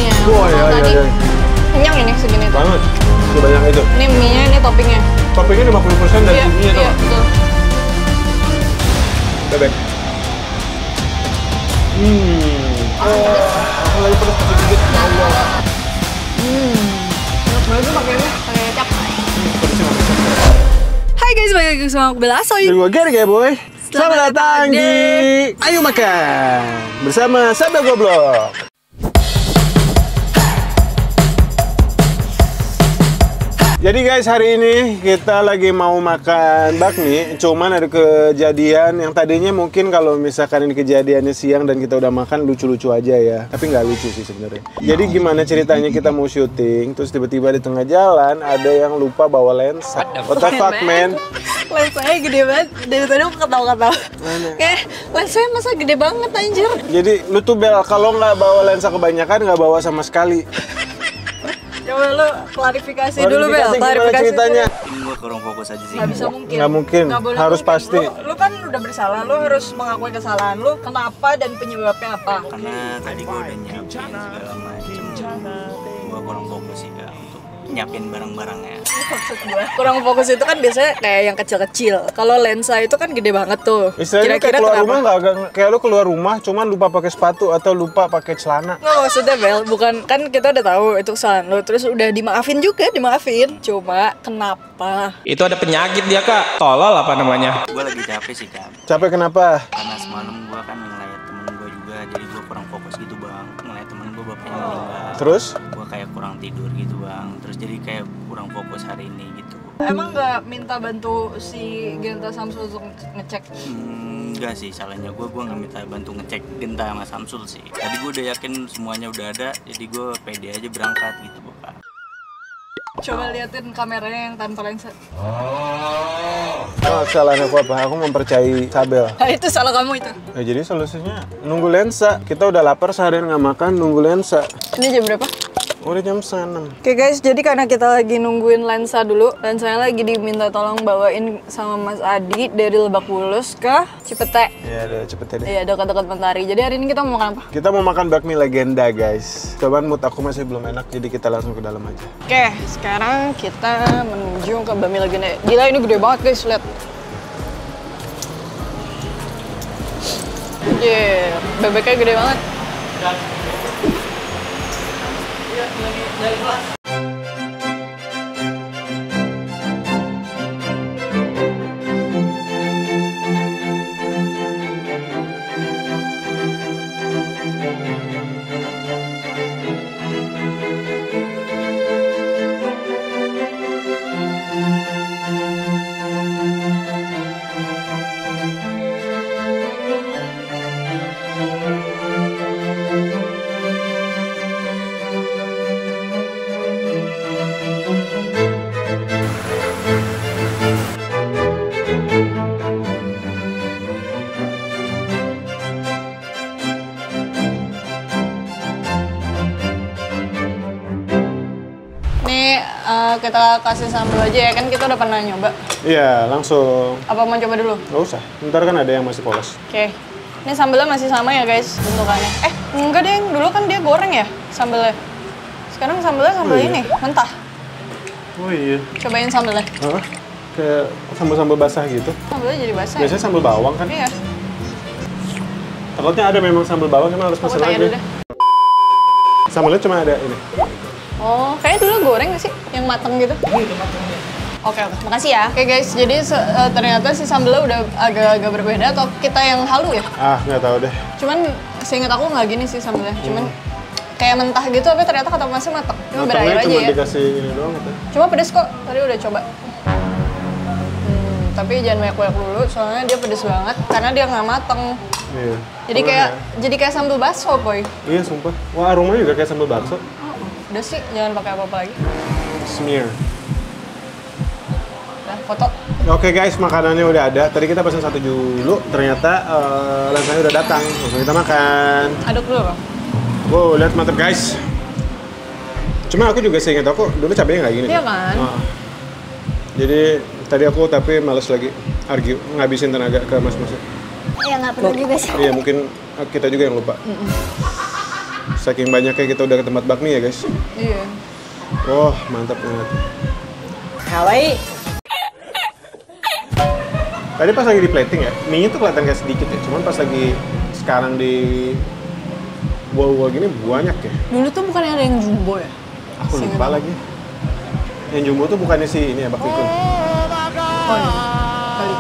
mie-nya. Wah, iya. Kenyang ini segini tuh. Banget. Sebanyak itu. Ini mie-nya, ini toppingnya. Toppingnya 50% dari mie itu. Iya, betul. Bebek. Aku lagi pedas pakai gigit. Ya Allah. Enak banget tuh pakai ini, pakai kecap. Pedasnya nggak bisa. Hai guys, balik lagi sama aku Bella Soy. Jadi gue Gary ya boy. Selamat datang di Ayo Makan bersama Sabda Goblok. Jadi guys, hari ini kita lagi mau makan bakmi. Cuman ada kejadian yang tadinya mungkin kalau misalkan ini kejadiannya siang dan kita udah makan lucu-lucu aja ya. Tapi nggak lucu sih sebenarnya. Jadi gimana ceritanya kita mau syuting, terus tiba-tiba di tengah jalan ada yang lupa bawa lensa. What the fuck man? Lensanya gede banget, dari tadi aku ketawa-ketawa. Lensanya masa gede banget anjir. Jadi lu tuh Bel, kalau nggak bawa lensa kebanyakan nggak bawa sama sekali. Coba lu klarifikasi dulu Bel, klarifikasi ceritanya. Ini gua kurang fokus aja sih. Nggak bisa mungkin. Nggak mungkin, boleh harus mungkin. pasti. Lu kan udah bersalah, lu harus mengakui kesalahan lu. Kenapa dan penyebabnya apa? Karena tadi gua udah nyiapin segala macem. Gua kurang fokus sih Kak untuk nyiapin barang-barangnya. Maksud gue kurang fokus itu kan biasanya kayak yang kecil-kecil. Kalau lensa itu kan gede banget tuh. Istilahnya kayak keluar rumah nggak kayak lu keluar rumah cuman lupa pakai sepatu atau lupa pakai celana. Nggak, maksudnya Bel, bukan kan kita udah tahu itu kesalahan lu, terus udah dimaafin juga, dimaafin. Cuma kenapa? Itu ada penyakit dia Kak, tolol apa namanya? Gua lagi capek sih Kak. Capek kenapa? Karena semalam gua kan ngeliat temen gua juga, jadi gua kurang fokus gitu Bang. Ngeliat temen gua bapaknya meninggal. Terus? Gua kayak kurang tidur gitu Bang. Terus jadi kayak kurang fokus hari ini gitu. Emang nggak minta bantu si Genta Samsul untuk ngecek? Enggak sih, salahnya gua nggak minta bantu ngecek Genta sama Samsul sih. Tadi gua udah yakin semuanya udah ada, jadi gua pede aja berangkat gitu Bapak. Coba liatin kameranya yang tanpa lensa. Oh, salahnya aku apa? Aku mempercayai Sabel. Nah, itu salah kamu itu. Ya, jadi solusinya nunggu lensa. Kita udah lapar seharian nggak makan, nunggu lensa. Ini jam berapa? Udah jam 6. Oke guys, jadi karena kita lagi nungguin lensa dulu, lensanya lagi diminta tolong bawain sama Mas Adi dari Lebak Bulus ke Cipete. Ya udah cepet ya deh. Iya, dekat-dekat Mentari. Jadi hari ini kita mau makan apa? Kita mau makan bakmi legenda guys. Cobaan mood aku masih belum enak, jadi kita langsung ke dalam aja. Oke, sekarang kita menuju ke Bakmi Legenda. Gila, ini gede banget guys, lihat. Bebeknya gede banget. Kita kasih sambal aja ya, kan kita udah pernah nyoba. Iya, langsung. Apa mau coba dulu? Nggak usah, ntar kan ada yang masih polos. Oke. Ini sambalnya masih sama ya guys, bentukannya. Enggak deh, dulu kan dia goreng ya sambalnya. Sekarang sambalnya sambal ini, mentah. Oh iya. Cobain sambalnya. Hah? Kayak sambal-sambal basah gitu. Sambalnya jadi basah. Biasanya sambal bawang kan? Iya. Takutnya ada memang sambal bawang, emang harus Aku pesen tanya aja. dulu deh. Sambalnya cuma ada ini. Oh, kayaknya dulu goreng nggak sih? Yang mateng gitu? Iya, mateng. Oke, makasih ya. Oke guys, jadi ternyata si sambalnya udah agak-agak berbeda atau kita yang halu ya? Ah, nggak tahu deh. Cuman seingat aku nggak gini sih sambalnya. Cuman kayak mentah gitu, tapi ternyata kata masih mateng. Cuma berair aja cuma ya. dikasih ini doang gitu. Cuma pedes kok, tadi udah coba. Tapi jangan banyak-banyak dulu, soalnya dia pedes banget karena dia nggak mateng. Iya. Jadi kayak sambal bakso, boy. Iya, sumpah. Wah, aromanya juga kayak sambal bakso. Udah sih, jangan pakai apa-apa lagi. Smear. Nah, foto. Oke guys, makanannya udah ada. Tadi kita pesan satu dulu, ternyata lensanya udah datang. Langsung kita makan. Aduk dulu, Bang. Wow, lihat mantep guys. Cuma aku juga seingat aku dulu cabenya nggak gini. Iya kan? Jadi tadi aku tapi males lagi argue, ngabisin tenaga ke mas-masnya. Ya nggak perlu juga sih. Iya, mungkin kita juga yang lupa. Saking banyaknya kita udah ke tempat bakmi ya guys. Iya. Wah, mantap banget. Hawaii. Tadi pas lagi di plating ya, mie-nya tuh kelihatan kayak sedikit ya. Cuman pas lagi sekarang di wall gini banyak ya. Dulu tuh bukannya ada yang jumbo ya? Aku lupa lagi. Yang jumbo tuh bukannya si ini ya, Bak Pikun. Oh iya, kali.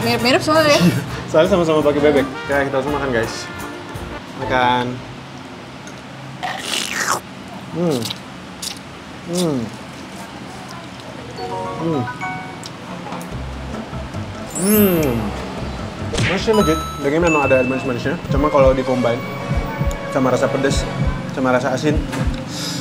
Mirip-mirip soalnya ya. Soalnya sama-sama pakai bebek. Ya kita langsung makan guys. Makan. Masih legit. Dagingnya memang ada manis-manisnya. Cuma kalau di-combine sama rasa pedas, sama rasa asin.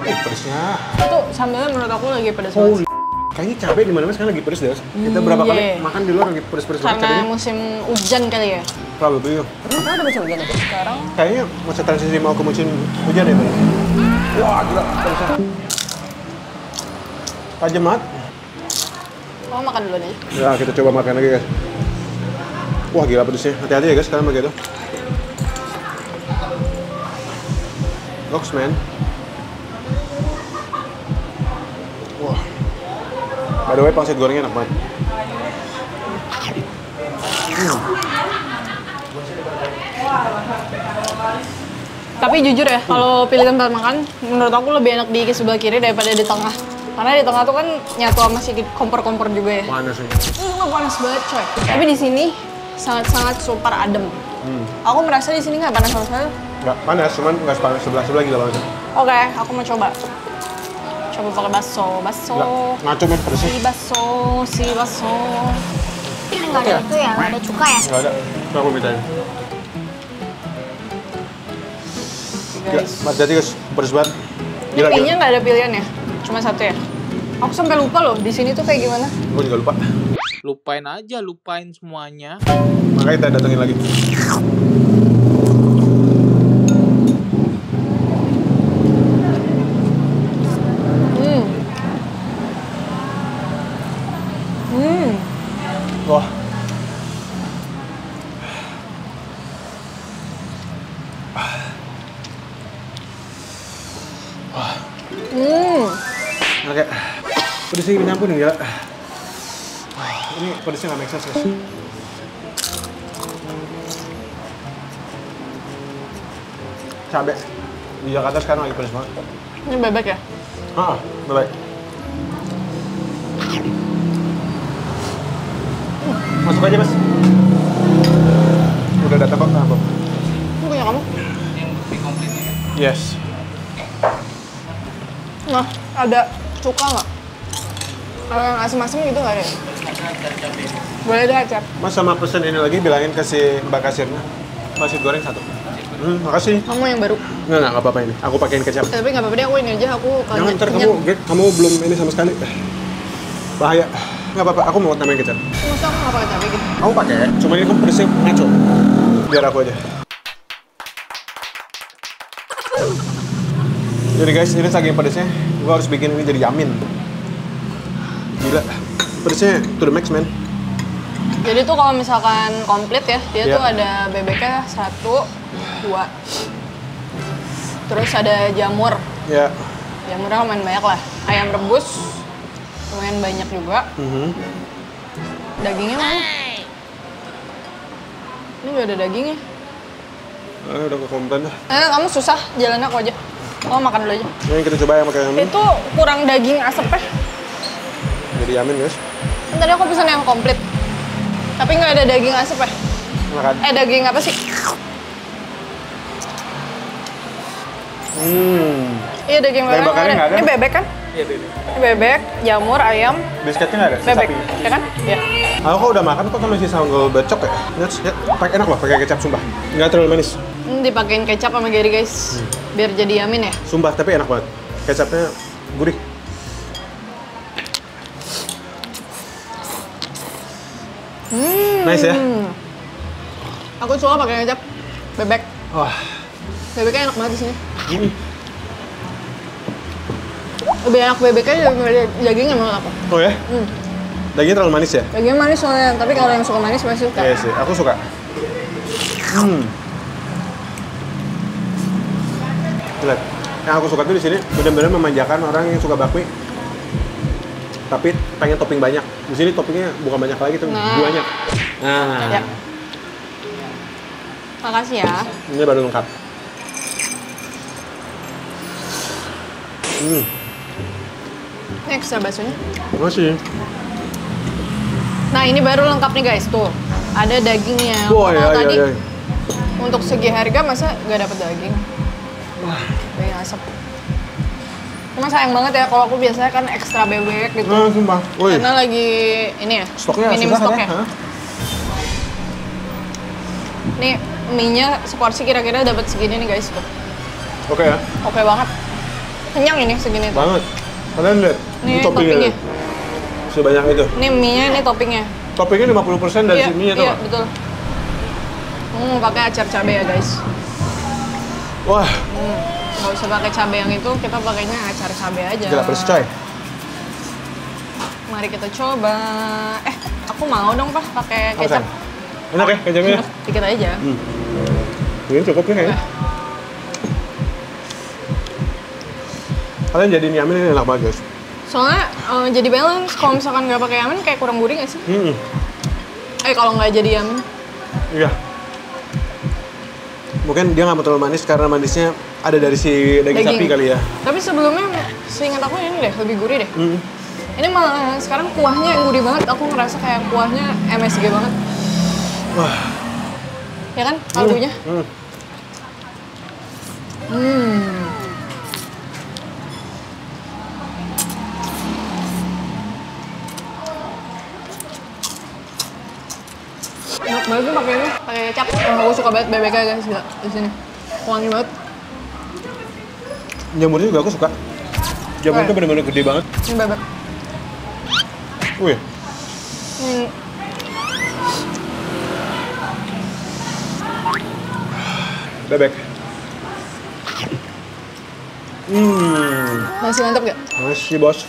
Pedasnya. Itu sambelnya menurut aku lagi pedas banget. Kayaknya cabai di mana-mana sekarang lagi pedas deh. Kita berapa kali makan di luar lagi pedas-pedas banget Karena cabainya. musim hujan kali ya? Probably. Kenapa ada musim hujan ya? Sekarang Kayaknya masa transisi mau ke musim hujan ya, Bang? Wah, gila. Pedasnya. Tajam banget. oh makan dulu aja. Ya, kita coba makan lagi, guys. Wah, gila pedasnya. Hati-hati ya, guys, kalian begitu. Goks, man. Wah. By the way, pangsit gorengnya enak banget. Tapi jujur ya, kalau pilih tempat makan, menurut aku lebih enak di sebelah kiri daripada di tengah. Karena di tengah tuh kan nyatu sama si kompor-kompor juga ya. Panas ini. Nggak panas banget coy. Tapi di sini sangat-sangat super adem. Aku merasa di sini nggak panas sama sekali. Nggak panas, cuman nggak sepanas sebelah gila banget. Oke, aku mau coba. Coba pakai bakso. Ngaco men pedasnya. Si bakso. Nggak ada itu ya, nggak ada cuka ya? Nggak ada. Nah, aku mintain. Gila, hati-hati guys, pedas banget. Gila, Mie-nya nggak ada pilihan ya? Cuma satu ya? Aku sampai lupa loh, di sini tuh kayak gimana. Gue juga lupa. Lupain aja, lupain semuanya. Makanya kita datengin lagi. Wah. Oke. Pedasnya minta ampun gila. Ini pedasnya nggak make sense guys. Cabai di Jakarta sekarang lagi pedas banget. Ini bebek ya? Baik. Masuk aja mas. Udah datang kok, apa? Ini punya kamu? Yes. Nah, ada cuka nggak? Kalau yang asem-asem gitu nggak ada ya? Boleh deh, Cap. Mas sama pesen ini lagi bilangin ke si mbak kasirnya. Nasi goreng satu. Makasih. Kamu yang baru. Nggak apa-apa ini. Aku pakein kecap. Tapi nggak apa-apa deh, aku ini aja. Aku Jangan, ntar kamu belum ini sama sekali. Bahaya. Nggak apa-apa, aku mau tambahin kecap. Masa aku nggak pakai cabai gitu? Aku pakai, cuma ini kan pedesnya ngaco. Biar aku aja. Jadi guys, ini saking pedesnya, gua harus bikin ini jadi yamin. Gila, pedesnya to the max, man. Jadi tuh kalau misalkan komplit ya, dia Iya. tuh ada bebeknya 1, 2. Terus ada jamur. Ya. Jamurnya lumayan banyak lah. Ayam rebus, lumayan banyak juga. Dagingnya mana? Ini nggak ada dagingnya. Udah ke komplain dah. Kamu susah, jalan aku aja. Kamu makan dulu aja. Ini kita coba yang pakai yamin. Itu kurang daging asepnya. Jadi yamin guys. Kan tadi aku pesan yang komplit. Tapi nggak ada daging asepnya. Makan. Daging apa sih? Iya, daging Daging bakarnya nggak ada. Ini bebek kan? Iya, bebek. Ini bebek, jamur, ayam, Biskitnya nggak ada? Si bebek. sapinya. Ya kan? Iya. Aku kok udah makan kok sama si sambal becok ya. Pakai enak loh, pakai kecap sumpah. Nggak terlalu manis. Ini dipakein kecap sama Gary guys. Biar jadi yamin ya. Sumpah, tapi enak banget. Kecapnya gurih. Nice ya? Aku suka pakai kecap bebek. Wah. Bebeknya enak banget di sini. Lebih enak bebeknya daripada dagingnya menurut aku. Oh ya? Dagingnya terlalu manis ya? Dagingnya manis soalnya, tapi kalau yang suka manis pasti suka. Iya sih, aku suka. Lihat. Yang aku suka tuh di sini benar-benar memanjakan orang yang suka bakmi. Tapi pengen topping banyak. Di sini toppingnya bukan banyak lagi, tapi banyak. Nah. Ya. Makasih ya. Ini baru lengkap. Ini ekstra baksonya. Masih. Nah, ini baru lengkap nih guys, tuh. Ada dagingnya. Wah, Kalau iya, tadi iya. untuk segi harga masa nggak dapet daging? Wah, daging asap. Cuma sayang banget ya kalau aku biasanya kan ekstra bebek gitu. Nah, sumpah. Woi. Karena lagi ini ya, Stoknya minim susah stok kan ya. ya? Hah? Nih, mie-nya seporsi kira-kira dapat segini nih guys. Tuh. Oke ya. Oke banget. Kenyang ini segini tuh. Banget. Kalian lihat. Nih Ini toppingnya. toppingnya. Sebanyak itu. Ini mie-nya, ini toppingnya. Toppingnya 50% dari sininya tuh. Iya, betul. Pakai acar cabai ya guys. Wah, Nggak usah pakai cabai yang itu, kita pakainya acar cabai aja. gila pedes coy. Mari kita coba. Aku mau dong Pak pakai kecap. Enak ya kecapnya? Dikit aja. Ini cukup ya kayaknya. Kalian jadi yamin ini enak banget guys. Soalnya jadi balance. Kalau misalkan nggak pakai yamin kayak kurang gurih nggak sih? Kalau nggak jadi yamin. Iya. Mungkin dia nggak mau terlalu manis karena manisnya ada dari si daging sapi kali ya. Tapi sebelumnya seingat aku ini deh lebih gurih deh. Ini malah sekarang kuahnya yang gurih banget. Aku ngerasa kayak kuahnya MSG banget. Wah. Ya kan kaldunya? Enak banget tuh pakai ini, pakai kecap. Aku suka banget bebeknya guys di sini. Wangi banget. Jamurnya juga aku suka. Jamurnya tuh bener-bener gede banget. Ini bebek. Wih. Bebek. Masih mantap gak? Masih bos.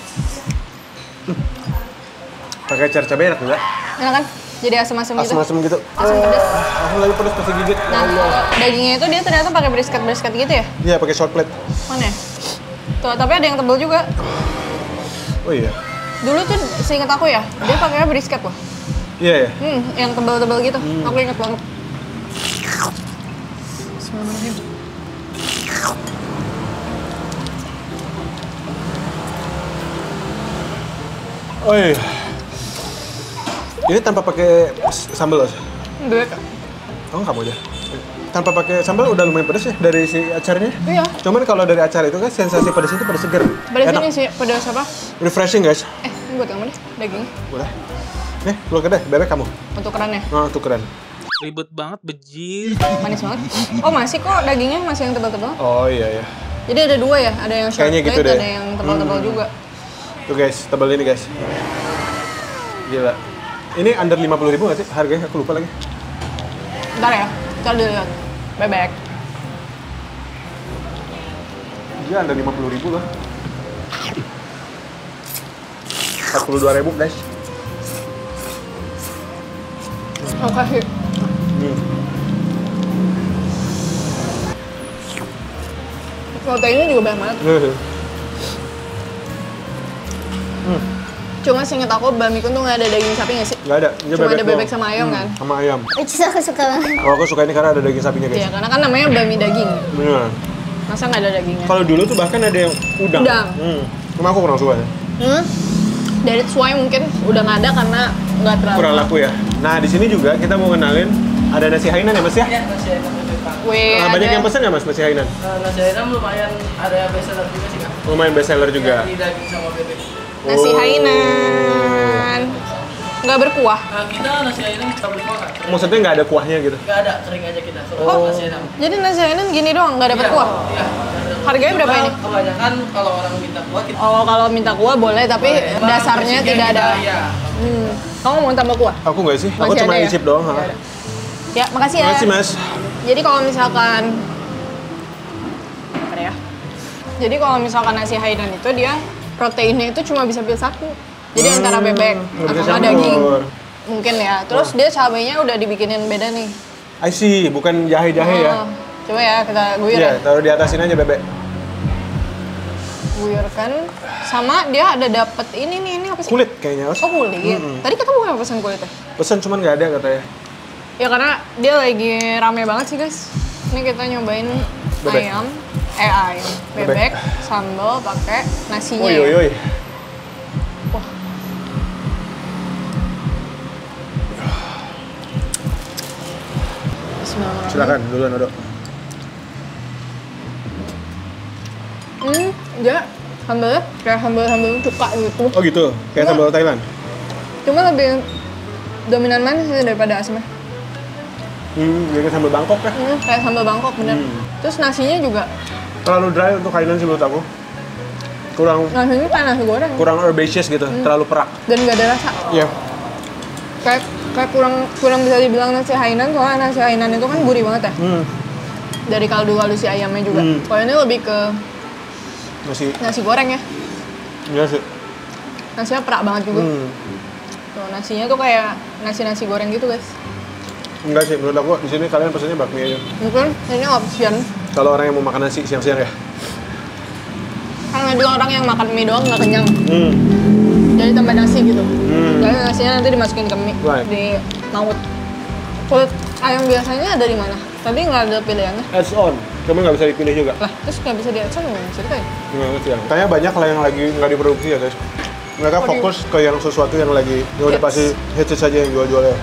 Pakai acar cabai enak juga. Enak kan? Jadi asam-asam gitu. Asam-asam gitu. Asam pedas. Aku lagi pedas pasti gigit. Ya Nah, Allah. dagingnya itu dia ternyata pakai brisket gitu ya? Iya, pakai short plate. Mana ya? Tuh, tapi ada yang tebel juga. Oh iya. Dulu tuh seingat aku ya, dia pakainya brisket loh. Iya ya. Yang tebel-tebel gitu. Aku ingat banget. Bismillahirrahmanirrahim. Oh iya. Ini tanpa pakai sambal loh. Bebek. Oh, kamu aja. Tanpa pakai sambal udah lumayan pedas ya dari si acarnya. Iya. Cuman kalau dari acar itu kan sensasi pedas itu pedas seger. Pedas Enak. ini sih, pedas apa? Refreshing guys. Ini buat kamu nih, daging. Boleh. Nih, keluar deh, bebek kamu. Untuk kerannya. Oh, tuh keren. Ribet banget, bejir. Manis banget. Oh, masih kok dagingnya masih yang tebal-tebal. Oh iya ya. Jadi ada dua ya, ada yang short Kayaknya gitu plate, deh. ada yang tebal-tebal juga. Tuh guys, tebal ini guys. Gila. Ini under 50.000 nggak sih harganya? Aku lupa lagi. Bentar ya, kita lihat. Bebek. Dia under 50.000 loh. 42.000 guys. Aku kasih. Proteinnya juga banyak banget. Cuma seinget aku bakmi kun tuh nggak ada daging sapi nggak sih? Nggak ada. Dia Cuma ada bebek doang. sama ayam kan? Sama ayam. Which is aku suka banget. Oh, aku suka ini karena ada daging sapinya guys. Iya, karena kan namanya bakmi daging. Bener. Masa nggak ada dagingnya? Kalau dulu tuh bahkan ada yang udang. Udang. Cuma aku kurang suka ya. That's why mungkin udah nggak ada karena nggak terlalu. Kurang laku ya. Nah, di sini juga kita mau kenalin ada nasi Hainan ya Mas ya? Ya, nasi ayam bebek Pak. Wih, Banyak ada. yang pesan nggak Mas nasi Hainan? Nasi ayam lumayan ada bestseller juga sih Kak. Lumayan best seller juga. Di daging sama bebek. Nasi Oh. Hainan. Nggak berkuah. Nah, kita nasi ayam kita berkuah Kak. Maksudnya nggak ada kuahnya gitu? Nggak ada, kering aja kita. Oh. Nasi ayam. Jadi nasi Hainan gini doang, nggak ada berkuah. Iya. Harganya berapa ini? Kebanyakan kalau orang minta kuah kita Oh, kalau minta kuah boleh, tapi boleh. dasarnya Basicnya tidak ada. Iya. Kamu mau tambah kuah? Aku nggak sih. Aku Masih cuma ada ya? icip doang. Masih ada. Ya, makasih ya. Makasih Mas. Jadi kalau misalkan apa ya? Jadi kalau misalkan nasi Hainan itu dia proteinnya itu cuma bisa pilih satu. Jadi antara bebek nggak bisa atau nggak campur. daging. Mungkin ya. Terus dia cabainya udah dibikinin beda nih. I see, bukan jahe-jahe ya. Coba ya kita guyur Iya, ya. taruh di atasin aja bebek. guyurkan. Sama dia ada dapet ini apa sih? Kulit kayaknya. Oh kulit. Tadi kita bukan pesan kulitnya. Pesan cuman nggak ada katanya. Ya karena dia lagi rame banget sih guys. Ini kita nyobain Bebek. ayam, bebek, sambal pakai nasinya. Oi, ya. oi, oi. Wah. Bismillahirrahmanirrahim. Silakan duluan Odo. Dia sambalnya kayak sambal cuka gitu. Oh gitu, kayak sambal Thailand. Cuma lebih dominan manis sih daripada asamnya. Jadi kayak sambal Bangkok ya. Kayak sambal Bangkok bener. Terus nasinya juga, Terlalu dry untuk Thailand sih menurut aku. nasinya kayak nasi goreng. Kurang herbaceous gitu, terlalu perak. Dan nggak ada rasa. Iya. Kayak kurang bisa dibilang nasi Hainan, soalnya nasi Hainan itu kan gurih banget ya. Dari kaldu si ayamnya juga. Kalau ini lebih ke nasi goreng ya. Iya sih. Nasinya perak banget juga. Tuh, nasinya tuh kayak nasi goreng gitu guys. Enggak sih, menurut aku di sini kalian pesannya bakmi aja. Mungkin ini option. Kalau orang yang mau makan nasi siang-siang ya. Karena dia orang yang makan mie doang nggak kenyang. Jadi tambah nasi gitu. Jadi nasinya nanti dimasukin ke mie, Right. di maut. Kulit ayam biasanya ada di mana? Tadi nggak ada pilihannya. Adds on, cuma nggak bisa dipilih juga. Lah, terus nggak bisa di-action gimana ceritanya? Nggak ngerti ya. Kayaknya banyak lah yang lagi nggak diproduksi ya guys. Mereka fokus ke yang sesuatu yang lagi, ya udah Hits. pasti hits saja yang jual-jualnya.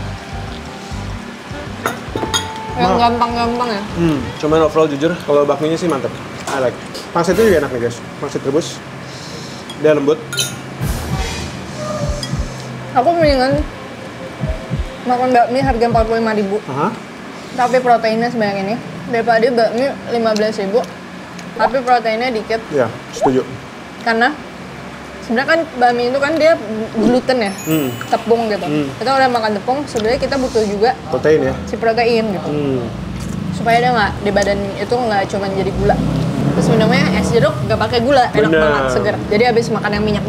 Yang gampang-gampang ya. Cuman overall jujur, kalau bakminya sih mantep. I like. Pangsitnya juga enak nih guys. Pangsit rebus. Dia lembut. Aku mendingan makan bakmi harga 45.000, Aha. tapi proteinnya sebanyak ini. Daripada bakmi 15.000, tapi proteinnya dikit. Ya, setuju. Karena sebenarnya kan bakmi itu kan dia gluten ya, tepung gitu. Kita udah makan tepung, sebenarnya kita butuh juga Protein ya. si protein gitu. Supaya dia nggak di badan itu nggak cuma jadi gula. Terus minumnya es jeruk nggak pakai gula, enak Bener. banget, seger. Jadi habis makan yang minyak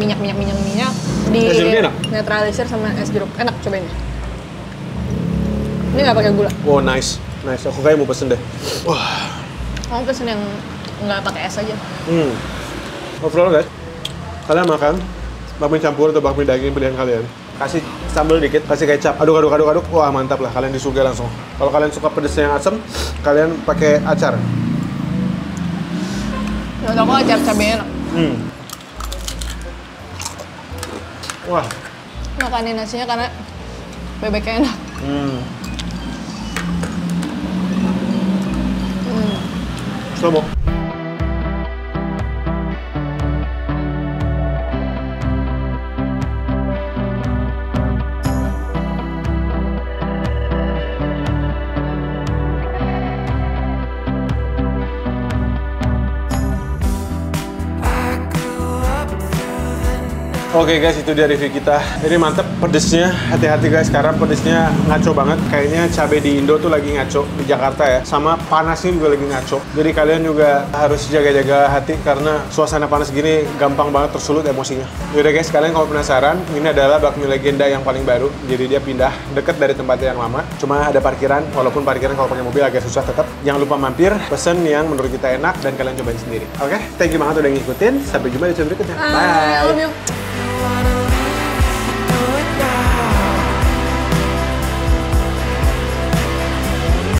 di Es jeruknya enak? netralisir sama es jeruk, enak cobain deh. Ini nggak pakai gula. Wow, nice. Nice. Aku kayak mau pesen deh. Wah. Kamu pesen yang nggak pakai es aja. Overall guys, kalian makan bakmi campur atau bakmi daging pilihan kalian. Kasih sambal dikit, kasih kecap, aduk. Wah mantap lah, kalian disugai langsung. Kalau kalian suka pedesnya yang asam, kalian pakai acar. Menurut aku acar cabenya enak. Wah. Makanin nasinya karena bebeknya enak. Slow. Oke guys, itu dia review kita. Ini mantep pedesnya. Hati-hati guys, karena pedesnya ngaco banget. Kayaknya cabai di Indo tuh lagi ngaco di Jakarta ya. Sama panasnya juga lagi ngaco. Jadi kalian juga harus jaga-jaga hati karena suasana panas gini gampang banget tersulut emosinya. Yaudah guys, kalian kalau penasaran, ini adalah bakmi legenda yang paling baru. Jadi dia pindah deket dari tempatnya yang lama. Cuma ada parkiran, walaupun parkiran kalau pakai mobil agak susah tetap. Jangan lupa mampir, pesen yang menurut kita enak dan kalian cobain sendiri. Oke, thank you banget udah ngikutin. Sampai jumpa di video berikutnya. I love you. wanna